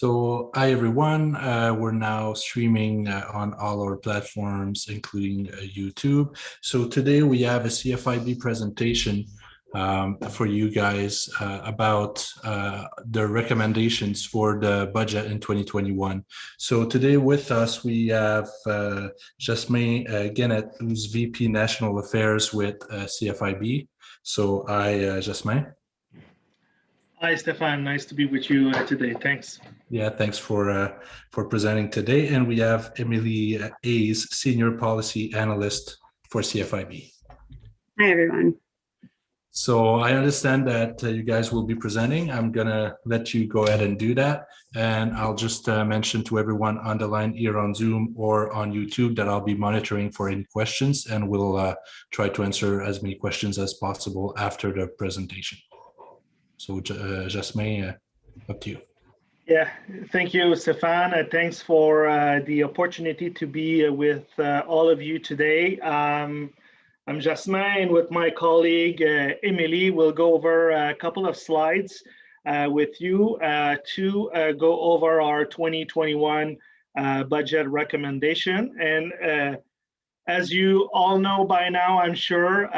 So, hi everyone. We're now streaming on all our platforms, including YouTube. So today we have a CFIB presentation for you guys about the recommendations for the budget in 2021. So today with us we have Jasmine Gennett, who's VP National Affairs with CFIB. So hi, Jasmine. Hi, Stefan. Nice to be with you today. Thanks. Yeah, thanks for presenting today. And we have Emily Hayes, Senior Policy Analyst for CFIB. Hi, everyone. So I understand that you guys will be presenting. I'm going to let you go ahead and do that. And I'll just mention to everyone on the line here on Zoom or on YouTube that I'll be monitoring for any questions, and we'll try to answer as many questions as possible after the presentation. So Jasmine, up to you. Yeah, thank you, Stefan. Thanks for the opportunity to be with all of you today. I'm Jasmine, with my colleague Emily. We'll go over a couple of slides with you to go over our 2021 budget recommendation. And as you all know by now, I'm sure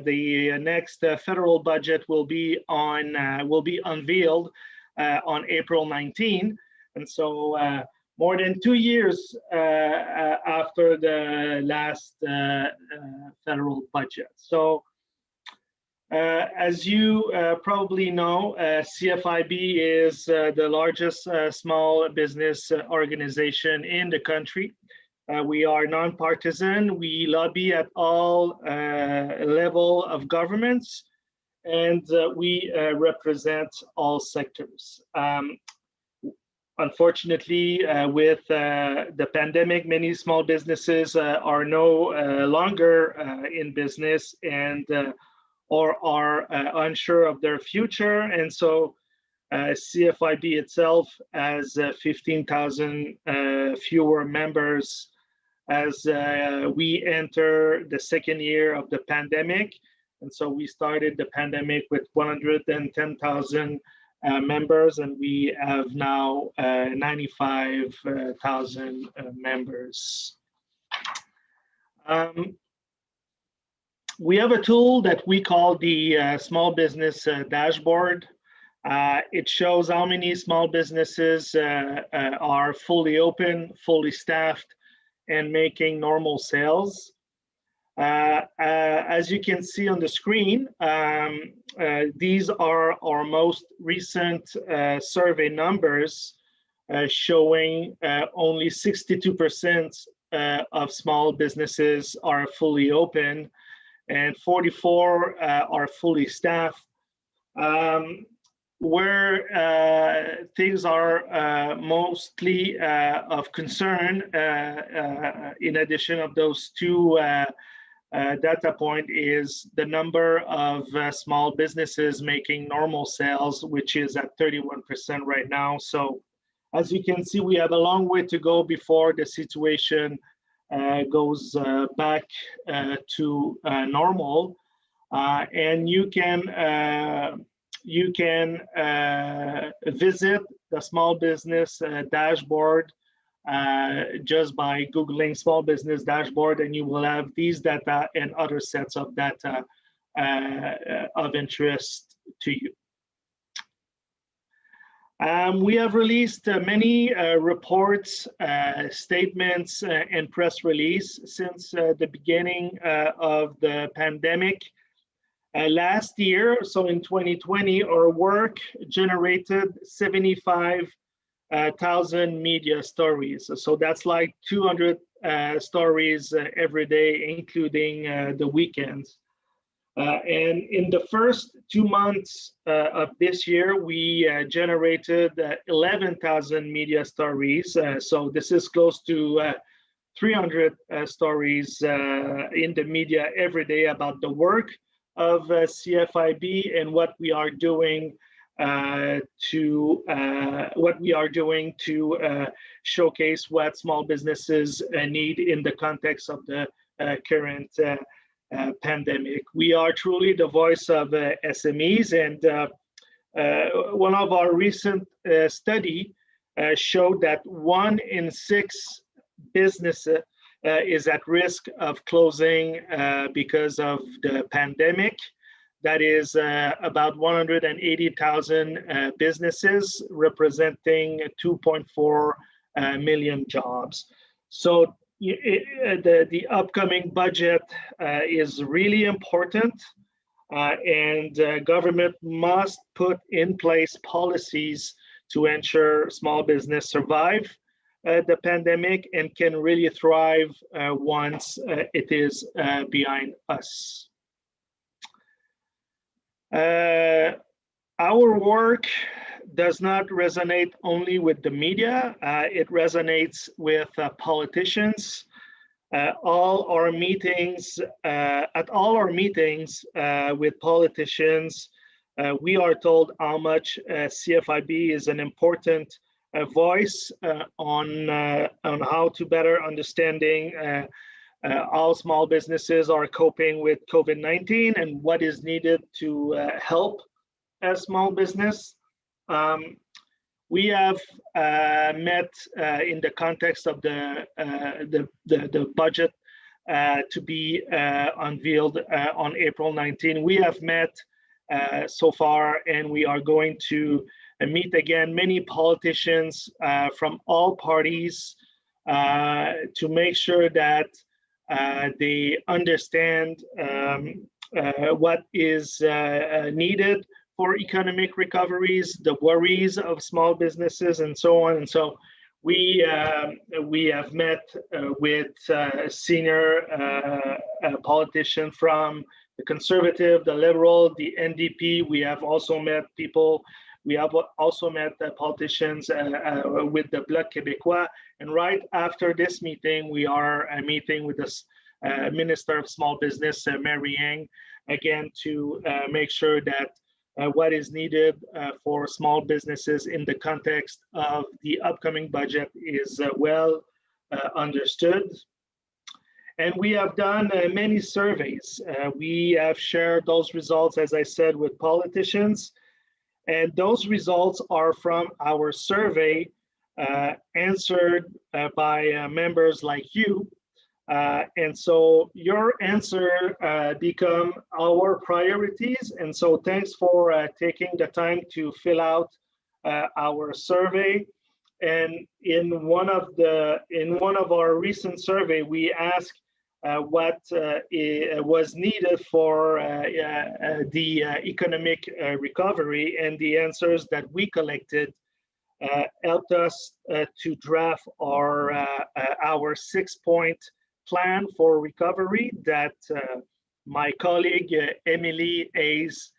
the next federal budget will be unveiled on April 19. And so more than 2 years after the last federal budget. So as you probably know, CFIB is the largest small business organization in the country. We are nonpartisan. We lobby at all level of governments, and we represent all sectors. Unfortunately, with the pandemic, many small businesses are no longer in business and or are unsure of their future. And so CFIB itself has 15,000 fewer members as we enter the second year of the pandemic. And so we started the pandemic with 110,000 members, and we have now 95,000 members. We have a tool that we call the Small Business Dashboard. It shows how many small businesses are fully open, fully staffed, and making normal sales. As you can see on the screen, these are our most recent survey numbers showing only 62% of small businesses are fully open and 44 are fully staffed. Where things are mostly of concern, in addition of those two data point, is the number of small businesses making normal sales, which is at 31% right now. So as you can see, we have a long way to go before the situation goes back to normal. And you can visit the Small Business Dashboard just by Googling Small Business Dashboard, and you will have these data and other sets of data of interest to you. We have released many reports, statements, and press release since the beginning of the pandemic. Last year, so in 2020, our work generated 75,000 media stories. So that's like 200 stories every day, including the weekends. And in the first 2 months of this year, we generated 11,000 media stories. So this is close to 300 stories in the media every day about the work of CFIB and what we are doing to showcase what small businesses need in the context of the current pandemic. We are truly the voice of SMEs, and one of our recent study showed that 1 in 6 businesses is at risk of closing because of the pandemic. That is about 180,000 businesses, representing 2.4 million jobs. So the upcoming budget is really important, and government must put in place policies to ensure small business survive the pandemic and can really thrive once it is behind us. Our work does not resonate only with the media, it resonates with politicians. At all our meetings with politicians, we are told how much CFIB is an important voice on how to better understanding how small businesses are coping with COVID-19 and what is needed to help a small business. We have met in the context of the budget to be unveiled on April 19. We have met so far, and we are going to meet again many politicians from all parties to make sure that they understand what is needed for economic recoveries, the worries of small businesses, and so on. And so we have met with senior politicians from the Conservative, the Liberal, the NDP. We have also met politicians with the Bloc Québécois. And right after this meeting, we are meeting with the Minister of Small Business, Mary Yang, again to make sure that what is needed for small businesses in the context of the upcoming budget is well understood. And we have done many surveys. We have shared those results, as I said, with politicians. And those results are from our survey answered by members like you. And so your answer become our priorities. And so thanks for taking the time to fill out our survey. And in one of our recent survey, we asked what was needed for the economic recovery, and the answers that we collected helped us to draft our 6-point plan for recovery that my colleague Emily Hayes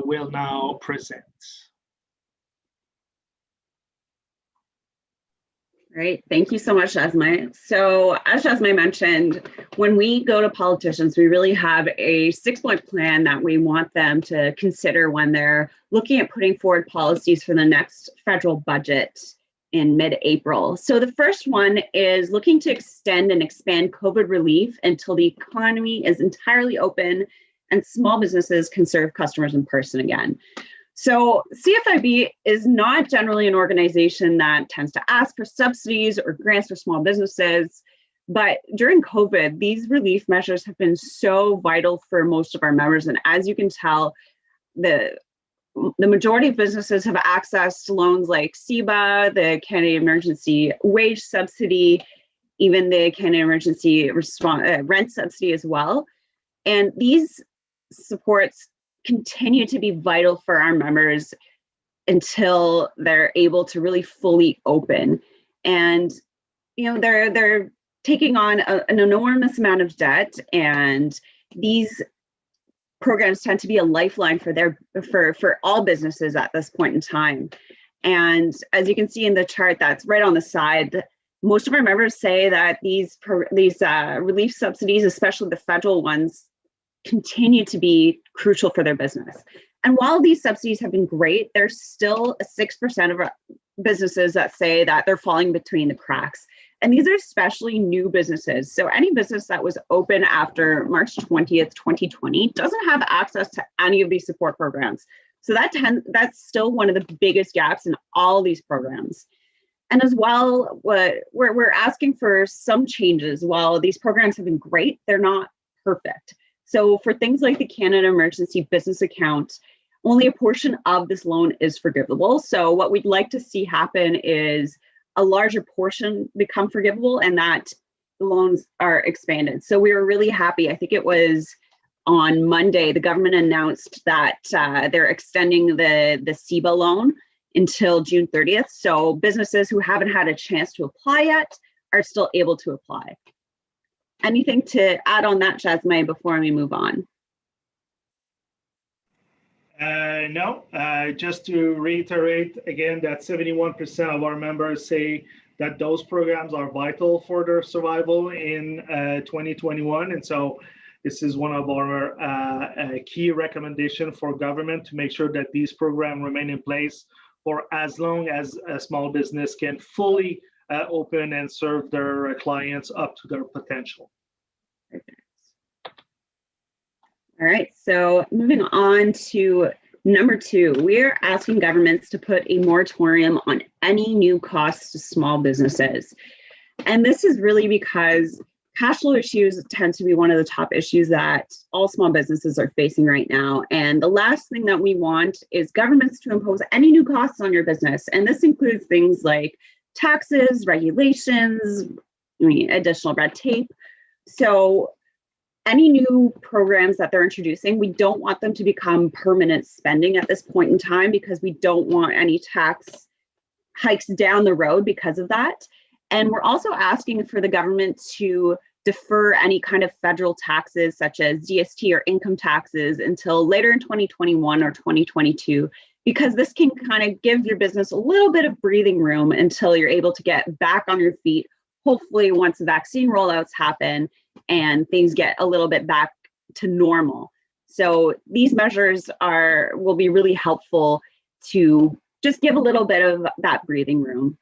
will now present. Great, thank you so much, Jasmine. So as Jasmine mentioned, when we go to politicians, we really have a 6-point plan that we want them to consider when they're looking at putting forward policies for the next federal budget in mid-April. So the first one is looking to extend and expand COVID relief until the economy is entirely open and small businesses can serve customers in person again. So CFIB is not generally an organization that tends to ask for subsidies or grants for small businesses, but during COVID, these relief measures have been so vital for most of our members. And as you can tell, the majority of businesses have access to loans like CEBA, the Canada Emergency Wage Subsidy, even the Canada Emergency Rent Subsidy as well. And these supports continue to be vital for our members until they're able to really fully open. And they're taking on an enormous amount of debt, and these programs tend to be a lifeline for all businesses at this point in time. And as you can see in the chart that's right on the side, most of our members say that these relief subsidies, especially the federal ones, continue to be crucial for their business. And while these subsidies have been great, there's still 6% of businesses that say that they're falling between the cracks. And these are especially new businesses. So any business that was open after March 20th, 2020 doesn't have access to any of these support programs. So that's still one of the biggest gaps in all these programs. And as well, what we're asking for some changes. While these programs have been great, they're not perfect. So for things like the Canada Emergency Business Account, only a portion of this loan is forgivable. So what we'd like to see happen is a larger portion become forgivable and that the loans are expanded. So we were really happy. I think it was on Monday, the government announced that they're extending the CEBA loan until June 30th. So businesses who haven't had a chance to apply yet are still able to apply. Anything to add on that, Jasmine, before we move on? No, just to reiterate again that 71% of our members say that those programs are vital for their survival in 2021. And so this is one of our key recommendations for government to make sure that these programs remain in place for as long as a small business can fully open and serve their clients up to their potential. All right, so moving on to number 2, we're asking governments to put a moratorium on any new costs to small businesses. And this is really because cash flow issues tend to be one of the top issues that all small businesses are facing right now. And the last thing that we want is governments to impose any new costs on your business. And this includes things like taxes, regulations, additional red tape. So any new programs that they're introducing, we don't want them to become permanent spending at this point in time because we don't want any tax hikes down the road because of that. And we're also asking for the government to defer any kind of federal taxes such as GST or income taxes until later in 2021 or 2022, because this can kind of give your business a little bit of breathing room until you're able to get back on your feet, hopefully once the vaccine rollouts happen and things get a little bit back to normal. So these measures will be really helpful to just give a little bit of that breathing room.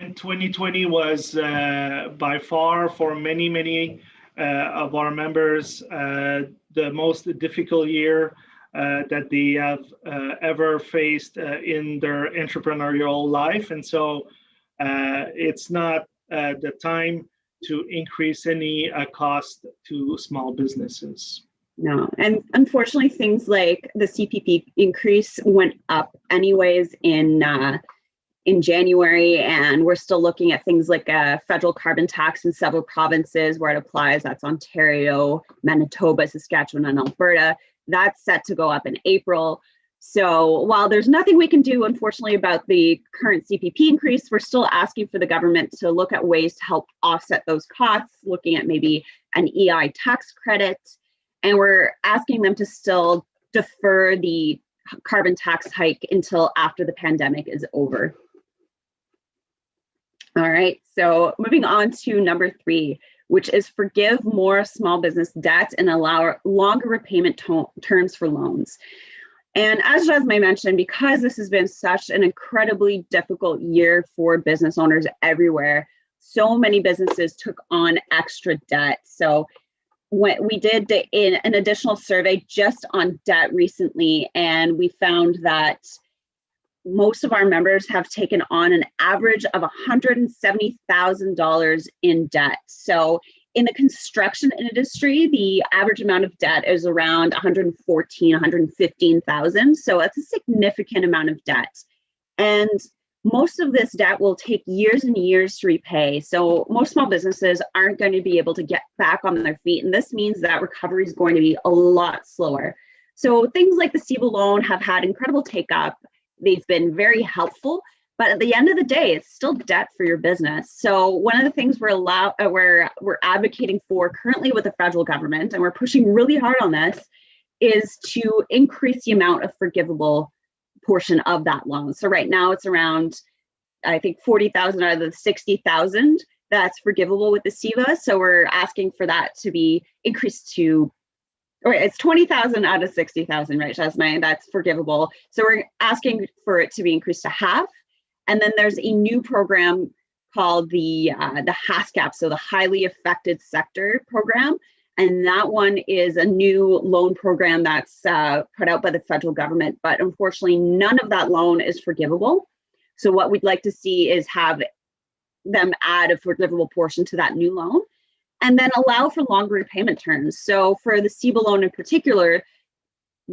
And 2020 was by far for many of our members the most difficult year that they have ever faced in their entrepreneurial life. And so it's not the time to increase any cost to small businesses. No, and unfortunately, things like the CPP increase went up anyways in January, and we're still looking at things like a federal carbon tax in several provinces where it applies. That's Ontario, Manitoba, Saskatchewan, and Alberta. That's set to go up in April. So while there's nothing we can do, unfortunately, about the current CPP increase, we're still asking for the government to look at ways to help offset those costs, looking at maybe an EI tax credit. And we're asking them to still defer the carbon tax hike until after the pandemic is over. All right, so moving on to number 3, which is forgive more small business debt and allow longer repayment terms for loans. And as Jasmine mentioned, because this has been such an incredibly difficult year for business owners everywhere, so many businesses took on extra debt. So we did an additional survey just on debt recently, and we found that most of our members have taken on an average of $170,000 in debt. So in the construction industry, the average amount of debt is around $115,000. So that's a significant amount of debt. And most of this debt will take years and years to repay. So most small businesses aren't going to be able to get back on their feet. And this means that recovery is going to be a lot slower. So things like the CEBA loan have had incredible take up. They've been very helpful, but at the end of the day, it's still debt for your business. So one of the things we're advocating for currently with the federal government, and we're pushing really hard on this, is to increase the amount of forgivable portion of that loan. So right now it's around, I think, 40,000 out of the 60,000 that's forgivable with the CEBA. So we're asking for that to be increased to, or it's 20,000 out of 60,000, right, Jasmine? That's forgivable. So we're asking for it to be increased to half. And then there's a new program called the HASCAP, so the Highly Affected Sector Program. And that one is a new loan program that's put out by the federal government. But unfortunately, none of that loan is forgivable. So what we'd like to see is have them add a forgivable portion to that new loan, and then allow for longer repayment terms. So for the CEBA loan in particular,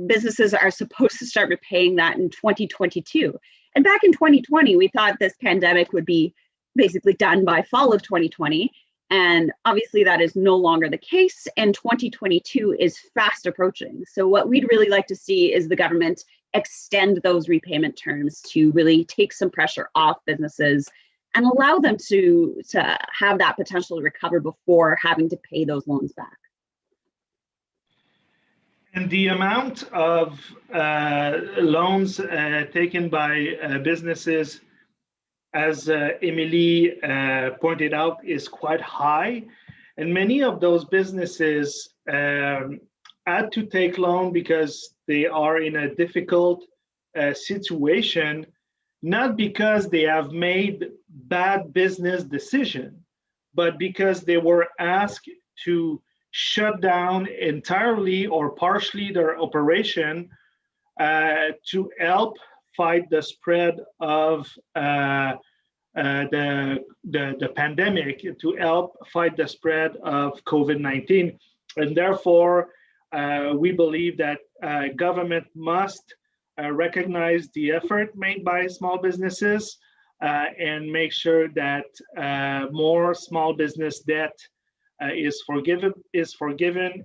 businesses are supposed to start repaying that in 2022. And back in 2020, we thought this pandemic would be basically done by fall of 2020. And obviously that is no longer the case, and 2022 is fast approaching. So what we'd really like to see is the government extend those repayment terms to really take some pressure off businesses and allow them to have that potential to recover before having to pay those loans back. And the amount of loans taken by businesses, as Emily pointed out, is quite high. And many of those businesses had to take loan because they are in a difficult situation, not because they have made bad business decision, but because they were asked to shut down entirely or partially their operation to help fight the spread of the pandemic, to help fight the spread of COVID-19. And therefore, we believe that government must recognize the effort made by small businesses and make sure that more small business debt is forgiven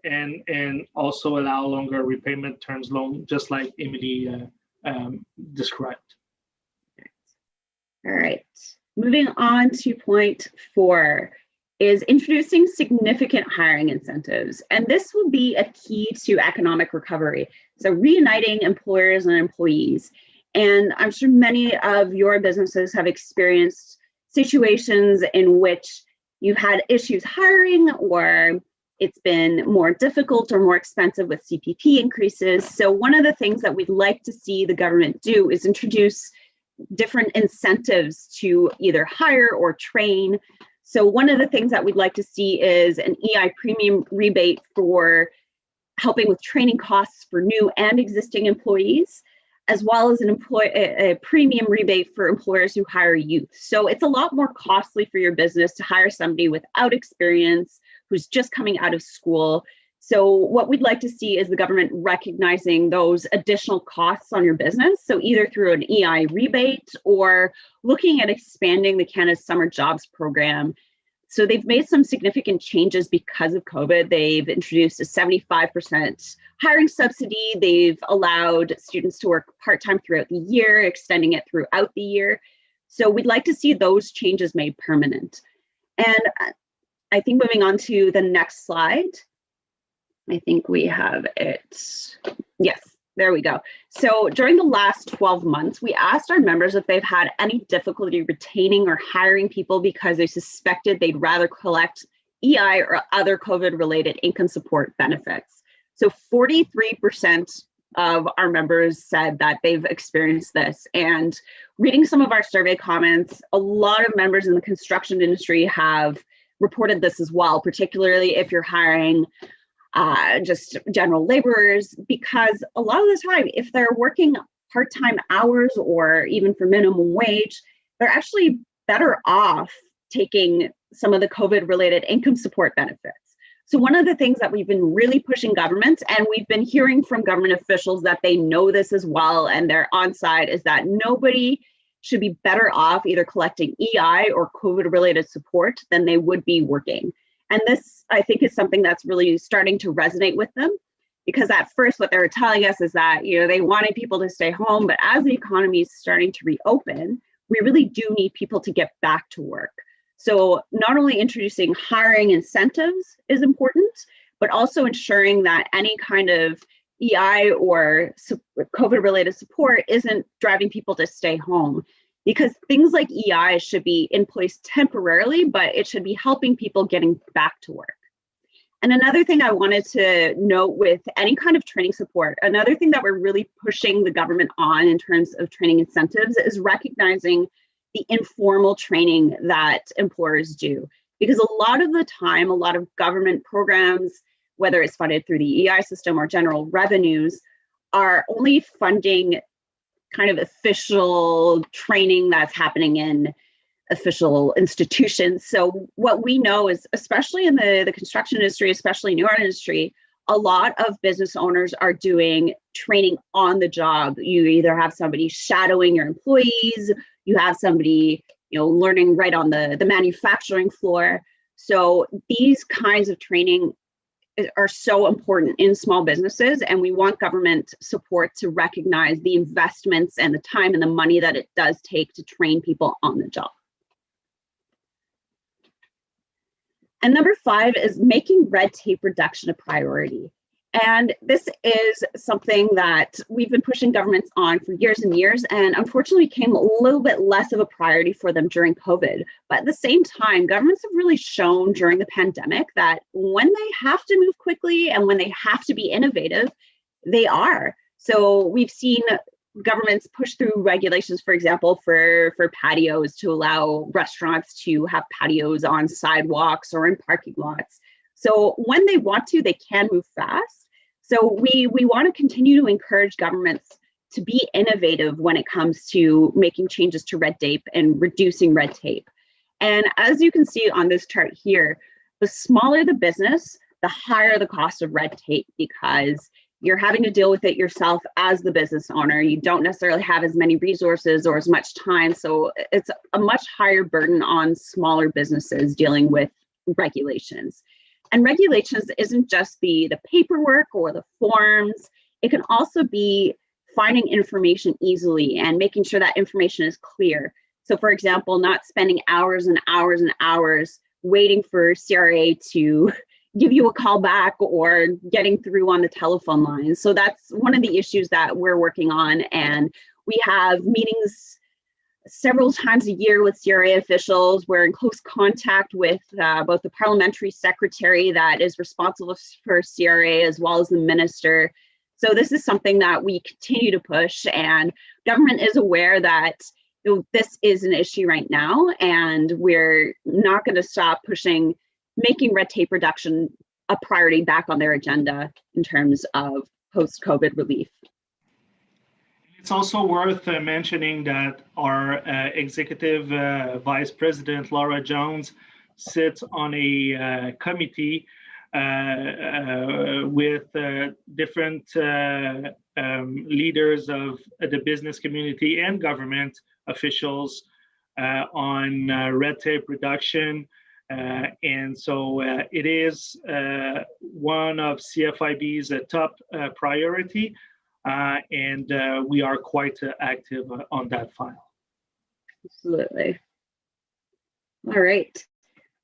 and also allow longer repayment terms loan, just like Emily described. All right, moving on to point 4 is introducing significant hiring incentives. And this will be a key to economic recovery. So reuniting employers and employees. And I'm sure many of your businesses have experienced situations in which you've had issues hiring, or it's been more difficult or more expensive with CPP increases. So one of the things that we'd like to see the government do is introduce different incentives to either hire or train. So one of the things that we'd like to see is an EI premium rebate for helping with training costs for new and existing employees, as well as a premium rebate for employers who hire youth. So it's a lot more costly for your business to hire somebody without experience who's just coming out of school. So what we'd like to see is the government recognizing those additional costs on your business. So either through an EI rebate or looking at expanding the Canada's Summer Jobs Program. So they've made some significant changes because of COVID. They've introduced a 75% hiring subsidy. They've allowed students to work part-time throughout the year, extending it throughout the year. So we'd like to see those changes made permanent. And I think moving on to the next slide, I think we have it. Yes, there we go. So during the last 12 months, we asked our members if they've had any difficulty retaining or hiring people because they suspected they'd rather collect EI or other COVID-related income support benefits. So 43% of our members said that they've experienced this. And reading some of our survey comments, a lot of members in the construction industry have reported this as well, particularly if you're hiring just general laborers, because a lot of the time, if they're working part-time hours or even for minimum wage, they're actually better off taking some of the COVID-related income support benefits. So one of the things that we've been really pushing government, and we've been hearing from government officials that they know this as well, and they're on side, is that nobody should be better off either collecting EI or COVID-related support than they would be working. And this, I think, is something that's really starting to resonate with them, because at first what they were telling us is that, they wanted people to stay home, but as the economy is starting to reopen, we really do need people to get back to work. So not only introducing hiring incentives is important, but also ensuring that any kind of EI or COVID-related support isn't driving people to stay home. Because things like EI should be in place temporarily, but it should be helping people getting back to work. And another thing I wanted to note with any kind of training support, another thing that we're really pushing the government on in terms of training incentives is recognizing the informal training that employers do. Because a lot of the time, a lot of government programs, whether it's funded through the EI system or general revenues, are only funding kind of official training that's happening in official institutions. So what we know is, especially in the construction industry, especially in your industry, a lot of business owners are doing training on the job. You either have somebody shadowing your employees, you have somebody, learning right on the manufacturing floor. So these kinds of training are so important in small businesses, and we want government support to recognize the investments and the time and the money that it does take to train people on the job. And number 5 is making red tape reduction a priority. And this is something that we've been pushing governments on for years and years, and unfortunately became a little bit less of a priority for them during COVID. But at the same time, governments have really shown during the pandemic that when they have to move quickly and when they have to be innovative, they are. So we've seen governments push through regulations, for example, for patios, to allow restaurants to have patios on sidewalks or in parking lots. So when they want to, they can move fast. So we want to continue to encourage governments to be innovative when it comes to making changes to red tape and reducing red tape. And as you can see on this chart here, the smaller the business, the higher the cost of red tape, because you're having to deal with it yourself as the business owner. You don't necessarily have as many resources or as much time. So it's a much higher burden on smaller businesses dealing with regulations. And regulations isn't just the paperwork or the forms. It can also be finding information easily and making sure that information is clear. So for example, not spending hours and hours and hours waiting for CRA to give you a call back or getting through on the telephone line. So that's one of the issues that we're working on. And we have meetings several times a year with CRA officials. We're in close contact with both the parliamentary secretary that is responsible for CRA as well as the minister. So this is something that we continue to push, and government is aware that this is an issue right now, and we're not going to stop pushing making red tape reduction a priority back on their agenda in terms of post-COVID relief. It's also worth mentioning that our executive vice president, Laura Jones, sits on a committee with different leaders of the business community and government officials on red tape reduction. And so it is one of CFIB's top priority, and we are quite active on that file. Absolutely. All right.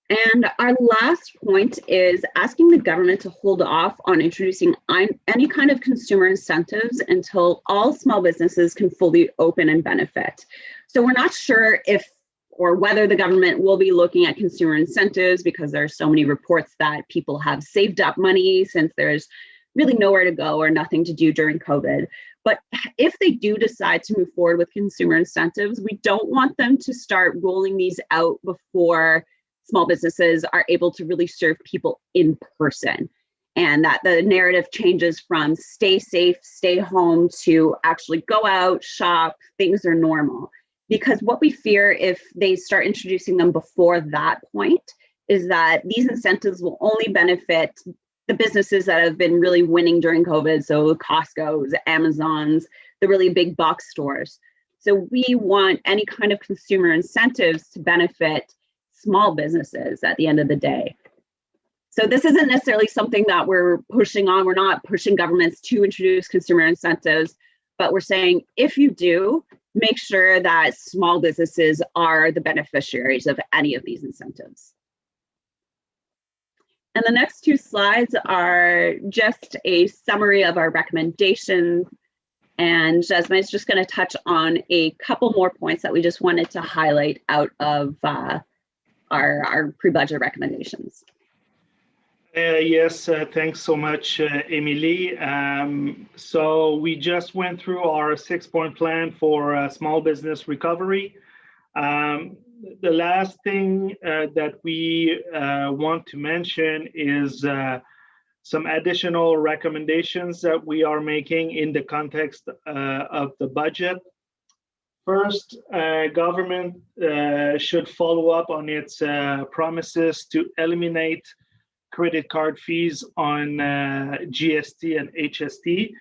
And our last point is asking the government to hold off on introducing any kind of consumer incentives until all small businesses can fully open and benefit. So we're not sure if or whether the government will be looking at consumer incentives, because there are so many reports that people have saved up money since there's really nowhere to go or nothing to do during COVID. But if they do decide to move forward with consumer incentives, we don't want them to start rolling these out before small businesses are able to really serve people in person, and that the narrative changes from stay safe, stay home to actually go out, shop, things are normal. Because what we fear if they start introducing them before that point is that these incentives will only benefit the businesses that have been really winning during COVID. So Costco's, Amazon's, the really big box stores. So we want any kind of consumer incentives to benefit small businesses at the end of the day. So this isn't necessarily something that we're pushing on. We're not pushing governments to introduce consumer incentives, but we're saying if you do, make sure that small businesses are the beneficiaries of any of these incentives. And the next 2 slides are just a summary of our recommendations. And Jasmine is just going to touch on a couple more points that we just wanted to highlight out of our pre-budget recommendations. Yes, thanks so much, Emily. So we just went through our 6-point plan for small business recovery. The last thing that we want to mention is some additional recommendations that we are making in the context of the budget. First, government should follow up on its promises to eliminate credit card fees on GST and HST.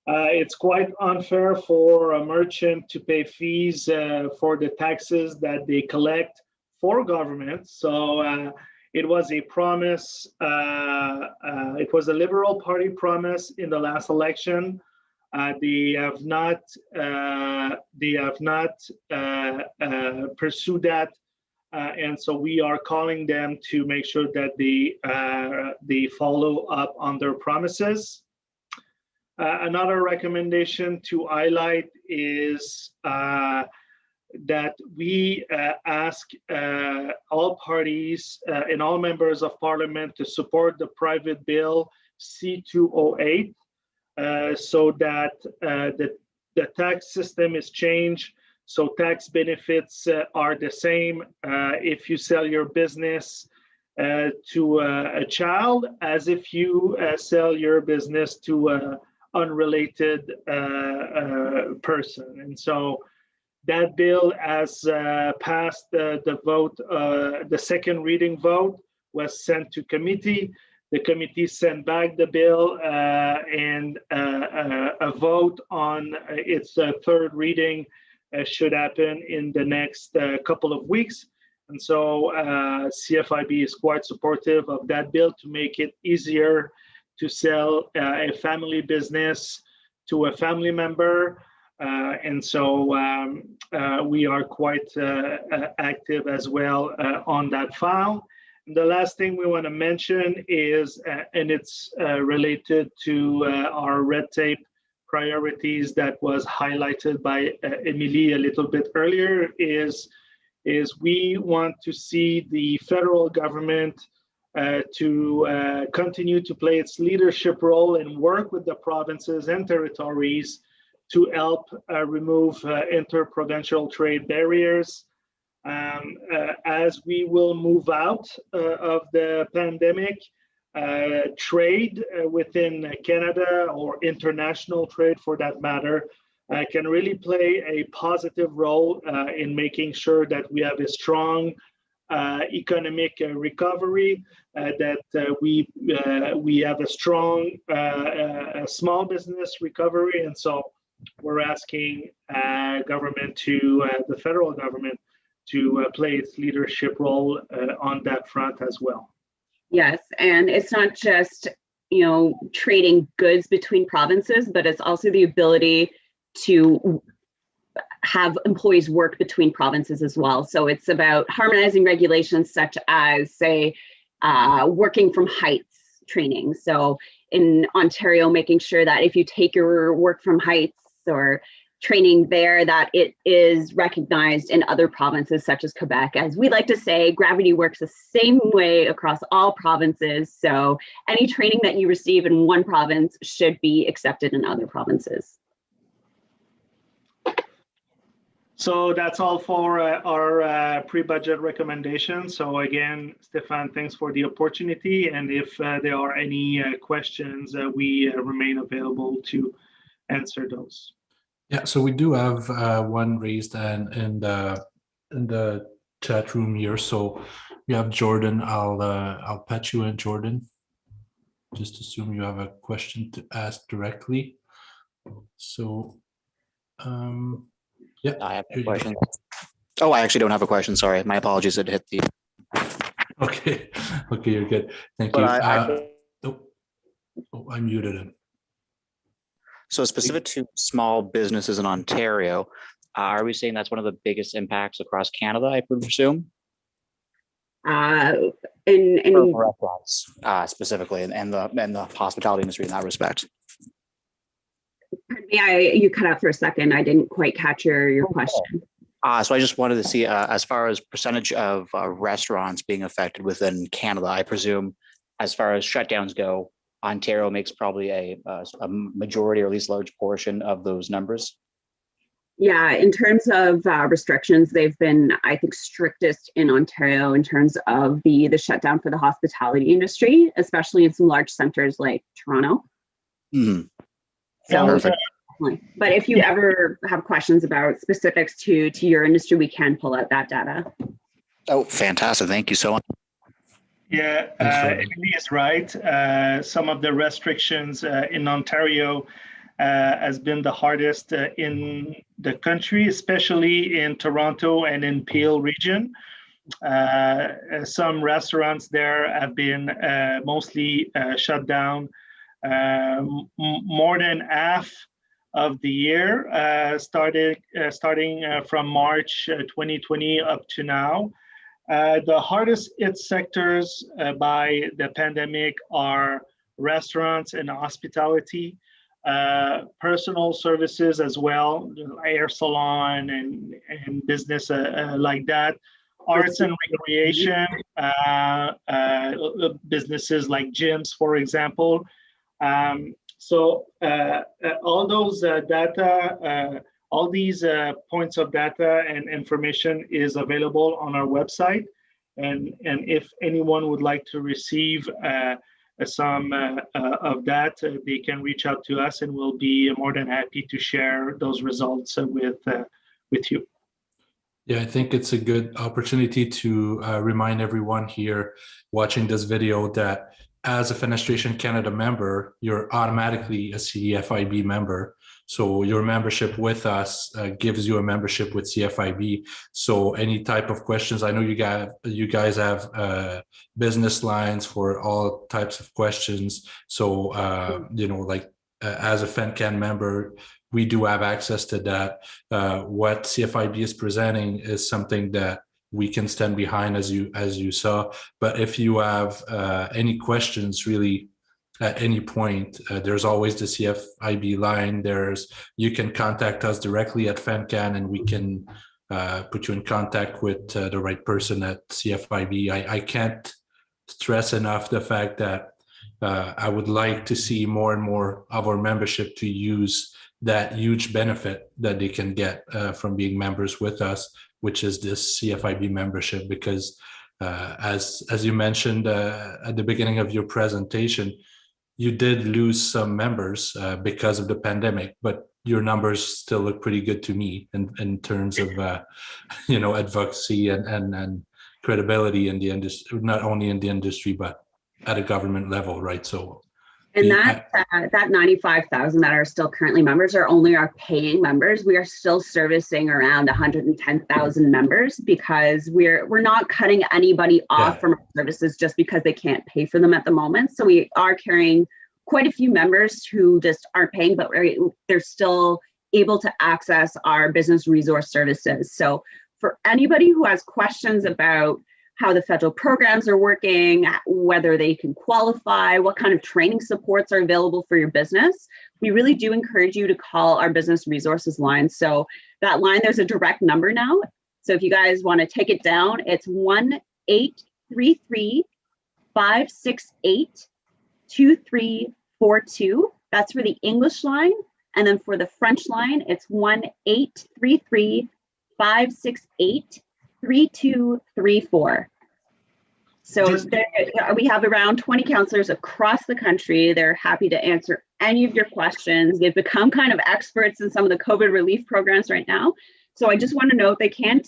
It's quite unfair for a merchant to pay fees for the taxes that they collect for government. So it was a promise. It was a Liberal Party promise in the last election. They have not pursued that, and so we are calling them to make sure that they follow up on their promises. Another recommendation to highlight is that we ask all parties and all members of parliament to support the private bill C208 so that the tax system is changed, so tax benefits are the same if you sell your business to a child as if you sell your business to an unrelated person. And so that bill has passed the vote, the second reading vote was sent to committee. The committee sent back the bill and a vote on its third reading should happen in the next couple of weeks. And so CFIB is quite supportive of that bill to make it easier to sell a family business to a family member. And so we are quite active as well on that file. And the last thing we want to mention is, and it's related to our red tape priorities that was highlighted by Emily a little bit earlier, is we want to see the federal government to continue to play its leadership role and work with the provinces and territories to help remove interprovincial trade barriers. As we will move out of the pandemic, trade within Canada, or international trade for that matter, can really play a positive role in making sure that we have a strong economic recovery, that we have a strong small business recovery. And so we're asking government to, the federal government, to play its leadership role on that front as well. Yes, and it's not just, trading goods between provinces, but it's also the ability to have employees work between provinces as well. So it's about harmonizing regulations such as, say, working from heights training. So in Ontario, making sure that if you take your work from heights or training there, that it is recognized in other provinces such as Quebec. As we like to say, gravity works the same way across all provinces. So any training that you receive in one province should be accepted in other provinces. So that's all for our pre-budget recommendations. So again, Stefan, thanks for the opportunity. And if there are any questions, we remain available to answer those. Yeah, so we do have one raised hand in the chat room here. So we have Jordan. I'll patch you in, Jordan. Just assume you have a question to ask directly. So yeah, I have a question. Oh, I actually don't have a question. Sorry, my apologies. It hit the. Okay, you're good. Thank you. I muted him. So specific to small businesses in Ontario, are we saying that's one of the biggest impacts across Canada, I presume? In restaurants, specifically, and the hospitality industry in that respect. Pardon me, you cut out for a second. I didn't quite catch your question. So I just wanted to see, as far as percentage of restaurants being affected within Canada, I presume, as far as shutdowns go, Ontario makes probably a majority, or at least large portion of those numbers. Yeah, in terms of restrictions, they've been, I think, strictest in Ontario in terms of the shutdown for the hospitality industry, especially in some large centers like Toronto. Mm-hmm. So And, Definitely. But if you ever have questions about specifics to your industry, we can pull out that data. Oh, fantastic. Thank you so much. Yeah, Emily is right. Some of the restrictions in Ontario has been the hardest in the country, especially in Toronto and in Peel region. Some restaurants there have been mostly shut down. More than half of the year, starting from March 2020 up to now. The hardest hit sectors by the pandemic are restaurants and hospitality, personal services as well, hair salon and business like that, arts and recreation, businesses like gyms, for example. So all those data, all these points of data and information is available on our website. And if anyone would like to receive some of that, they can reach out to us and we'll be more than happy to share those results with you. Yeah, I think it's a good opportunity to remind everyone here watching this video that as a Fenestration Canada member, you're automatically a CFIB member. So your membership with us gives you a membership with CFIB. So any type of questions, I know you guys have business lines for all types of questions. So, as a FenCan member, we do have access to that. What CFIB is presenting is something that we can stand behind, as you saw. But if you have any questions, really, at any point, there's always the CFIB line. You can contact us directly at FenCan, and we can put you in contact with the right person at CFIB. I can't stress enough the fact that I would like to see more and more of our membership to use that huge benefit that they can get from being members with us, which is this CFIB membership. Because as you mentioned at the beginning of your presentation, you did lose some members because of the pandemic, but your numbers still look pretty good to me in terms of advocacy and credibility in the industry, not only in the industry but at a government level, right? So. And that 95,000 that are still currently members are only our paying members. We are still servicing around 110,000 members because we're not cutting anybody off from our services just because they can't pay for them at the moment. So we are carrying quite a few members who just aren't paying, but they're still able to access our business resource services. So for anybody who has questions about how the federal programs are working, whether they can qualify, what kind of training supports are available for your business, we really do encourage you to call our business resources line. So that line, there's a direct number now. So if you guys want to take it down, it's 1-833-568-2342. That's for the English line. And then for the French line, it's 1-833-568-3234. So we have around 20 counselors across the country. They're happy to answer any of your questions. They've become kind of experts in some of the COVID relief programs right now. So I just want to note they can't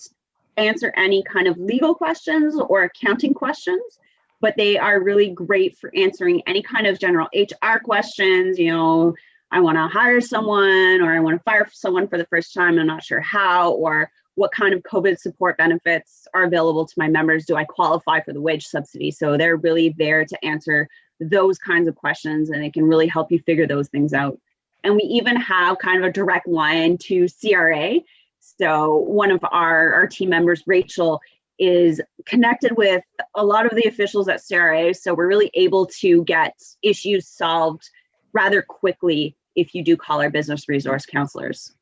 answer any kind of legal questions or accounting questions, but they are really great for answering any kind of general HR questions. I want to hire someone, or I want to fire someone for the first time. I'm not sure how, or what kind of COVID support benefits are available to my members? Do I qualify for the wage subsidy? So they're really there to answer those kinds of questions, and they can really help you figure those things out. And we even have kind of a direct line to CRA. So one of our team members, Rachel, is connected with a lot of the officials at CRA. So we're really able to get issues solved rather quickly if you do call our business resource counselors.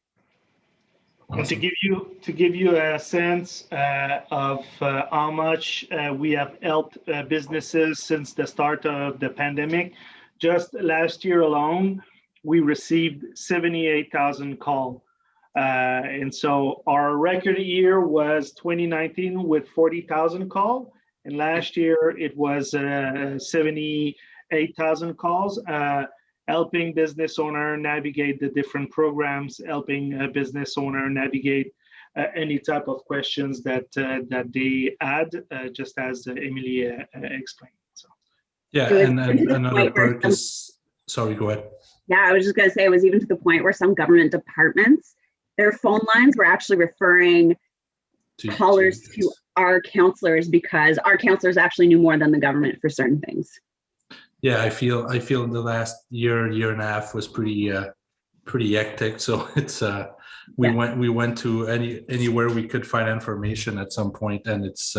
And to give you a sense of how much we have helped businesses since the start of the pandemic, just last year alone, we received 78,000 calls. And so our record year was 2019 with 40,000 calls. And last year it was 78,000 calls. helping business owner navigate the different programs, helping a business owner navigate any type of questions that they add, just as Emily explained. So. Yeah, and another perk is, sorry, go ahead. Yeah, I was just going to say, it was even to the point where some government departments, their phone lines were actually referring callers to our counselors, because our counselors actually knew more than the government for certain things. Yeah, I feel the last year and a half was pretty hectic. So it's we went to anywhere we could find information at some point, and it's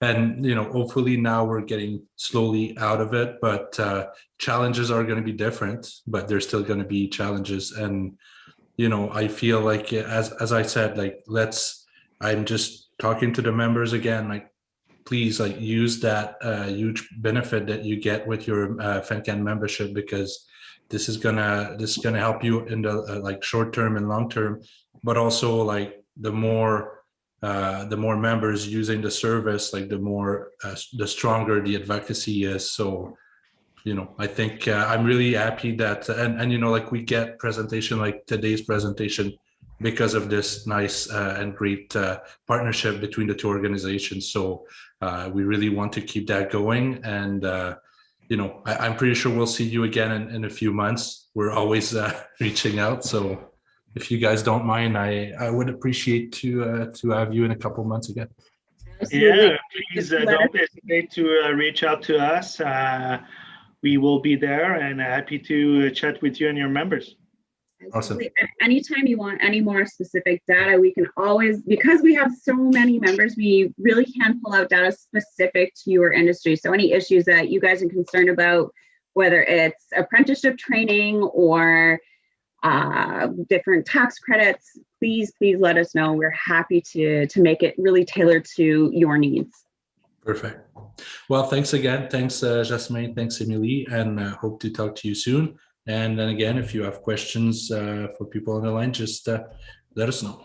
and hopefully now we're getting slowly out of it, but challenges are going to be different, but there's still going to be challenges. And I feel like, as I said, like, I'm just talking to the members again, like, please, like, use that huge benefit that you get with your FENCAN membership, because this is gonna help you in the like short term and long term, but also, like, the more members using the service, like, the stronger the advocacy is. So I think I'm really happy that and like, we get presentation like today's presentation because of this nice and great partnership between the two organizations. So we really want to keep that going. And I'm pretty sure we'll see you again in a few months. We're always reaching out. So if you guys don't mind, I would appreciate to have you in a couple months again. Yeah, please don't hesitate to reach out to us. We will be there and happy to chat with you and your members. Awesome. Anytime you want any more specific data, we can always, because we have so many members, we really can pull out data specific to your industry. So any issues that you guys are concerned about, whether it's apprenticeship training or different tax credits, please let us know. We're happy to make it really tailored to your needs. Perfect. Well, thanks again. Thanks, Jasmine. Thanks, Emily, and hope to talk to you soon. And then again, if you have questions for people on the line, just let us know.